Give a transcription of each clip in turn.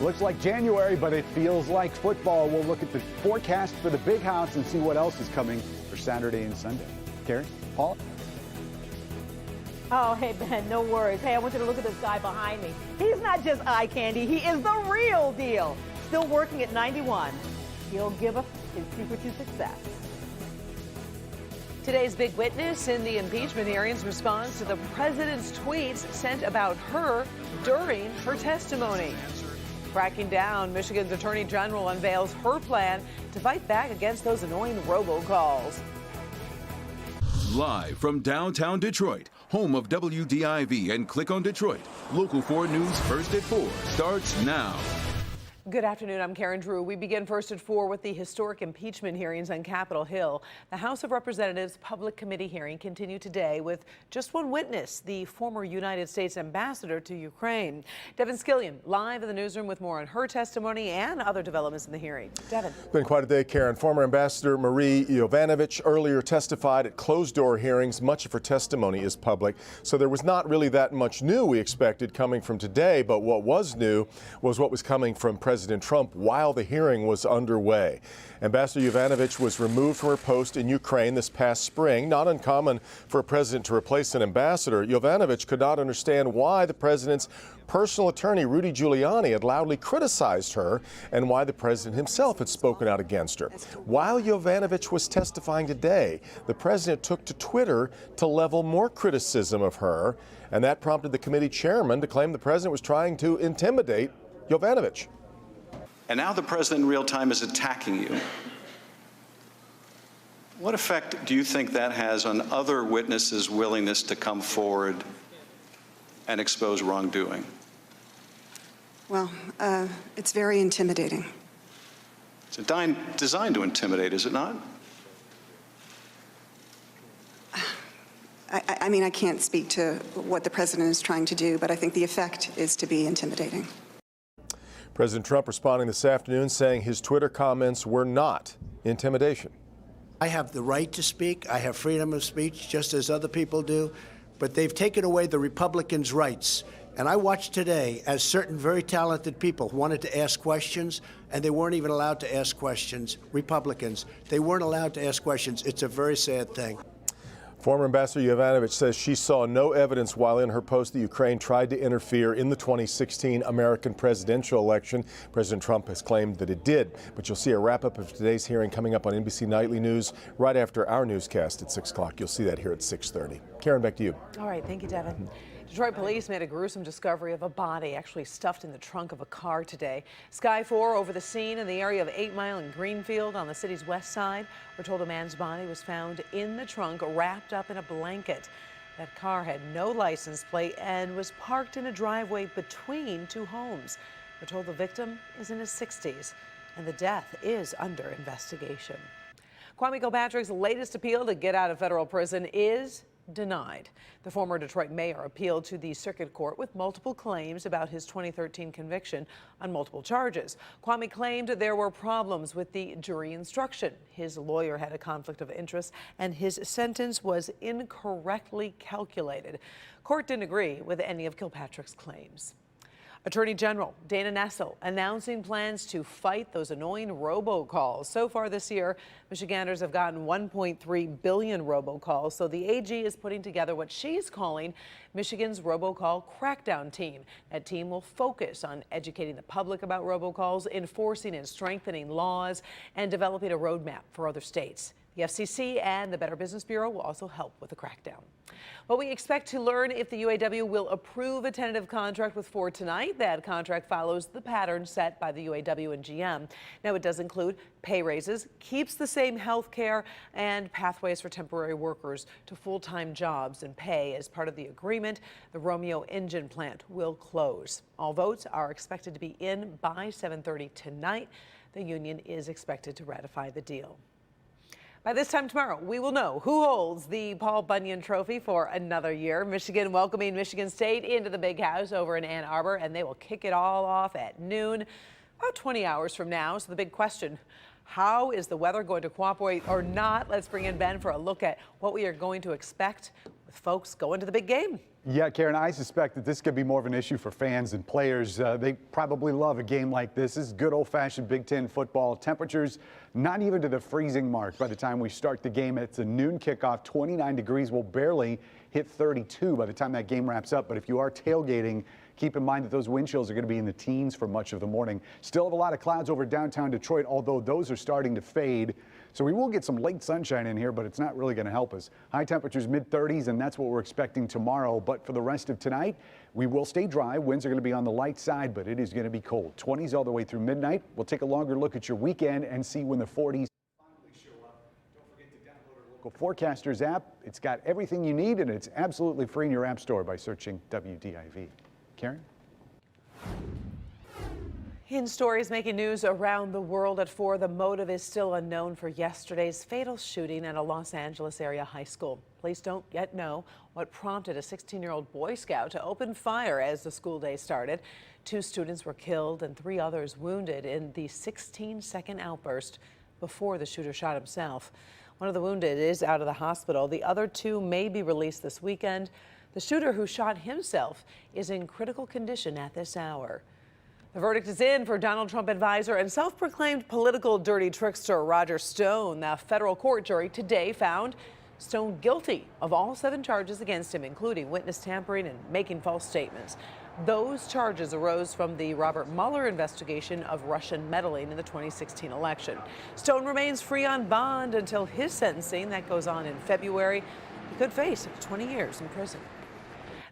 Looks like January, but it feels like football. We'll look at the forecast for the Big House and see what else is coming for Saturday and Sunday. Carrie, Paul? Oh, hey, Ben, no worries. Hey, I want you to look at this guy behind me. He's not just eye candy. He is the real deal. Still working at 91. He'll give us his secret to success. Today's big witness in the impeachment hearings responds to the president's tweets sent about her during her testimony. Cracking down, Michigan's Attorney General unveils her plan to fight back against those annoying robocalls. Live from downtown Detroit, home of WDIV and Click on Detroit, Local 4 News First at 4 starts now. Good afternoon, I'm Karen Drew. We begin first at 4 with the historic impeachment hearings on Capitol Hill. The House of Representatives Public Committee hearing continued today with just one witness, the former United States ambassador to Ukraine. Devin Skillian, live in the newsroom with more on her testimony and other developments in the hearing. Devin. Been quite a day, Karen. Former Ambassador Marie Yovanovitch earlier testified at closed-door hearings. Much of her testimony is public, so there was not really that much new we expected coming from today, but what was new was what was coming from President Trump while the hearing was underway. Ambassador Yovanovitch was removed from her post in Ukraine this past spring. Not uncommon for a president to replace an ambassador. Yovanovitch could not understand why the president's personal attorney, Rudy Giuliani, had loudly criticized her and why the president himself had spoken out against her. While Yovanovitch was testifying today, the president took to Twitter to level more criticism of her, and that prompted the committee chairman to claim the president was trying to intimidate Yovanovitch. And now the president in real time is attacking you. What effect do you think that has on other witnesses' willingness to come forward and expose wrongdoing? Well, it's very intimidating. It's designed to intimidate, is it not? I mean, I can't speak to what the president is trying to do, but I think the effect is to be intimidating. President Trump responding this afternoon saying his Twitter comments were not intimidation. I have the right to speak. I have freedom of speech, just as other people do. But they've taken away the Republicans' rights. And I watched today as certain very talented people wanted to ask questions, and they weren't even allowed to ask questions. Republicans, they weren't allowed to ask questions. It's a very sad thing. Former Ambassador Yovanovitch says she saw no evidence while in her post that Ukraine tried to interfere in the 2016 American presidential election. President Trump has claimed that it did. But you'll see a wrap-up of today's hearing coming up on NBC Nightly News right after our newscast at 6 o'clock. You'll see that here at 6:30. Karen, back to you. All right, thank you, Devin. Detroit police made a gruesome discovery of a body actually stuffed in the trunk of a car today. Sky 4 over the scene in the area of 8 Mile and Greenfield on the city's west side. We're told a man's body was found in the trunk wrapped up in a blanket. That car had no license plate and was parked in a driveway between two homes. We're told the victim is in his 60s and the death is under investigation. Kwame Kilpatrick's latest appeal to get out of federal prison is denied. The former Detroit mayor appealed to the circuit court with multiple claims about his 2013 conviction on multiple charges. Kwame claimed there were problems with the jury instruction. His lawyer had a conflict of interest and his sentence was incorrectly calculated. Court didn't agree with any of Kilpatrick's claims. Attorney General Dana Nessel announcing plans to fight those annoying robocalls. So far this year, Michiganders have gotten 1.3 billion robocalls, so the AG is putting together what she's calling Michigan's robocall crackdown team. That team will focus on educating the public about robocalls, enforcing and strengthening laws, and developing a roadmap for other states. The FCC and the Better Business Bureau will also help with the crackdown. Well, we expect to learn if the UAW will approve a tentative contract with Ford tonight. That contract follows the pattern set by the UAW and GM. Now, it does include pay raises, keeps the same health care, and pathways for temporary workers to full-time jobs and pay. As part of the agreement, the Romeo engine plant will close. All votes are expected to be in by 7:30 tonight. The union is expected to ratify the deal. By this time tomorrow, we will know who holds the Paul Bunyan Trophy for another year. Michigan welcoming Michigan State into the Big House over in Ann Arbor, and they will kick it all off at noon, about 20 hours from now. So the big question, how is the weather going to cooperate or not? Let's bring in Ben for a look at what we are going to expect with folks going to the big game. Yeah, Karen, I suspect that this could be more of an issue for fans and players. They probably love a game like this. This is good old-fashioned Big Ten football. Temperatures not even to the freezing mark by the time we start the game. It's a noon kickoff. 29 degrees will barely hit 32 by the time that game wraps up. But if you are tailgating, keep in mind that those wind chills are going to be in the teens for much of the morning. Still have a lot of clouds over downtown Detroit, although those are starting to fade. So we will get some late sunshine in here, but it's not really going to help us. High temperatures mid-30s, and that's what we're expecting tomorrow. But for the rest of tonight, we will stay dry. Winds are going to be on the light side, but it is going to be cold. 20s all the way through midnight. We'll take a longer look at your weekend and see when the 40s finally show up. Don't forget to download our local forecasters app. It's got everything you need, and it's absolutely free in your app store by searching WDIV. Karen? In stories making news around the world at 4, the motive is still unknown for yesterday's fatal shooting at a Los Angeles area high school. Police don't yet know what prompted a 16-year-old Boy Scout to open fire as the school day started. 2 students were killed and 3 others wounded in the 16-second outburst before the shooter shot himself. One of the wounded is out of the hospital. The other 2 may be released this weekend. The shooter who shot himself is in critical condition at this hour. The verdict is in for Donald Trump advisor and self-proclaimed political dirty trickster Roger Stone. The federal court jury today found Stone guilty of all 7 charges against him, including witness tampering and making false statements. Those charges arose from the Robert Mueller investigation of Russian meddling in the 2016 election. Stone remains free on bond until his sentencing. That goes on in February. He could face up to 20 years in prison.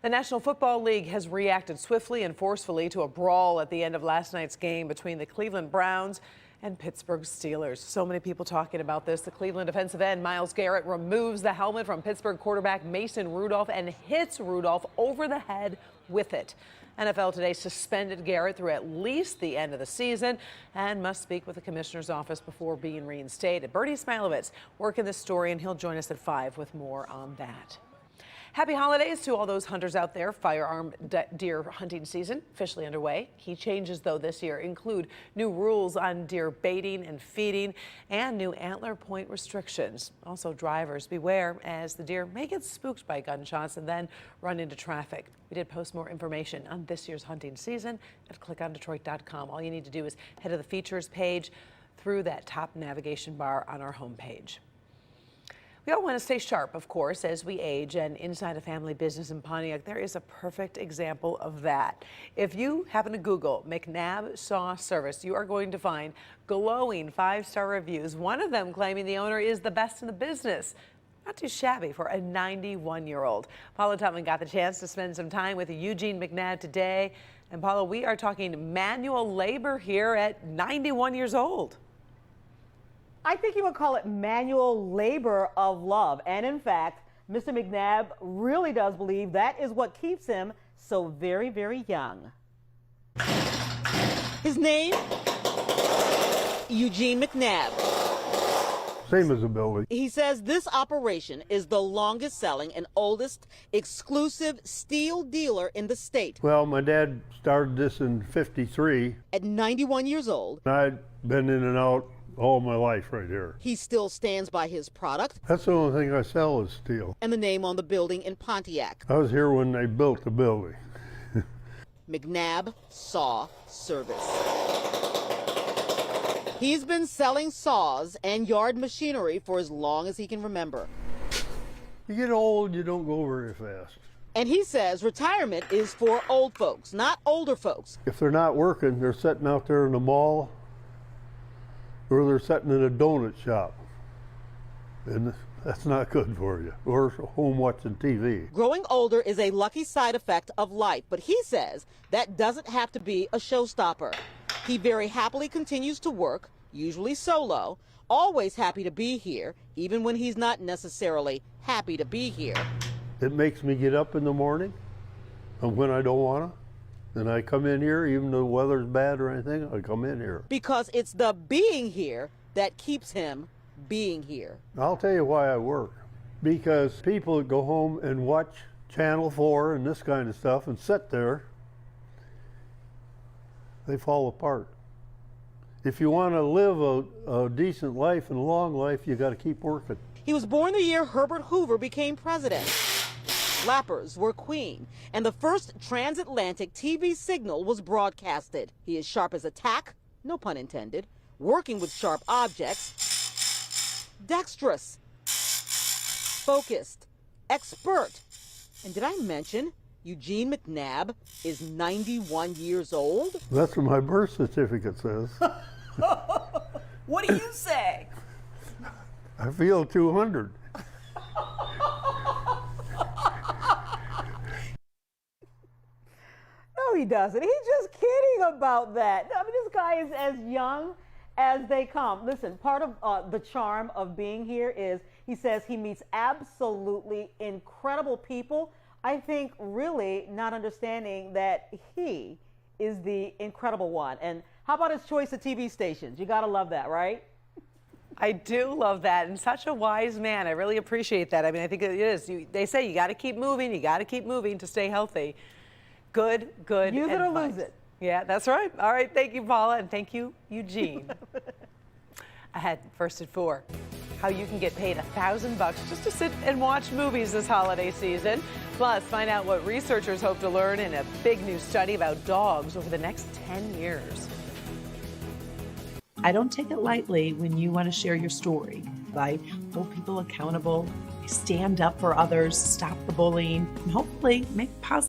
The National Football League has reacted swiftly and forcefully to a brawl at the end of last night's game between the Cleveland Browns and Pittsburgh Steelers. So many people talking about this. The Cleveland defensive end Myles Garrett removes the helmet from Pittsburgh quarterback Mason Rudolph and hits Rudolph over the head with it. NFL today suspended Garrett through at least the end of the season and must speak with the commissioner's office before being reinstated. Bernie Smilovitz working this story, and he'll join us at 5 with more on that. Happy holidays to all those hunters out there. Firearm deer hunting season officially underway. Key changes, though, this year include new rules on deer baiting and feeding and new antler point restrictions. Also, drivers beware as the deer may get spooked by gunshots and then run into traffic. We did post more information on this year's hunting season at clickondetroit.com. All you need to do is head to the features page through that top navigation bar on our homepage. We all want to stay sharp, of course, as we age, and inside a family business in Pontiac, there is a perfect example of that. If you happen to Google McNabb Saw Service, you are going to find glowing 5-star reviews, one of them claiming the owner is the best in the business. Not too shabby for a 91-year-old. Paula Tutman got the chance to spend some time with Eugene McNabb today. And Paula, we are talking manual labor here at 91 years old. I think you would call it manual labor of love. And in fact, Mr. McNabb really does believe that is what keeps him so very, very young. His name? Eugene McNabb. Same as a building. He says this operation is the longest selling and oldest exclusive steel dealer in the state. Well, my dad started this in '53. At 91 years old, I'd been in and out all my life right here. he still stands by his product That's the only thing I sell is steel. and the name on the building in Pontiac. I was here when they built the building. McNabb Saw Service. He's been selling saws and yard machinery for as long as he can remember. You get old, you don't go very fast. And he says retirement is for old folks, not older folks. If they're not working, they're sitting out there in the mall or they're sitting in a donut shop. And that's not good for you. Or home watching TV. Growing older is a lucky side effect of life, but he says that doesn't have to be a showstopper. He very happily continues to work, usually solo, always happy to be here, even when he's not necessarily happy to be here. It makes me get up in the morning, and when I don't want to, and I come in here, even though the weather's bad or anything, I come in here. Because it's the being here that keeps him being here. I'll tell you why I work. Because people that go home and watch Channel 4 and this kind of stuff and sit there, they fall apart. If you want to live a decent life and a long life, you got to keep working. He was born the year Herbert Hoover became president. Flappers were queen, and the first transatlantic TV signal was broadcasted. He is sharp as a tack, no pun intended, working with sharp objects, dexterous, focused, expert. And did I mention Eugene McNabb is 91 years old? That's what my birth certificate says. What do you say? I feel 200. No, he doesn't. He's just kidding about that. I mean, this guy is as young as they come. Listen, part of the charm of being here is he says he meets absolutely incredible people. I think really not understanding that he is the incredible one. And how about his choice of TV stations? You got to love that, right? I do love that, and such a wise man. I really appreciate that. I mean, I think it is. They say you got to keep moving, to stay healthy. Good advice. Use it or lose it. Yeah, that's right. All right, thank you, Paula, and thank you, Eugene. Ahead, first at 4, how you can get paid $1,000 just to sit and watch movies this holiday season. Plus, find out what researchers hope to learn in a big new study about dogs over the next 10 years. I don't take it lightly when you want to share your story. I hold people accountable, stand up for others, stop the bullying, and hopefully make positive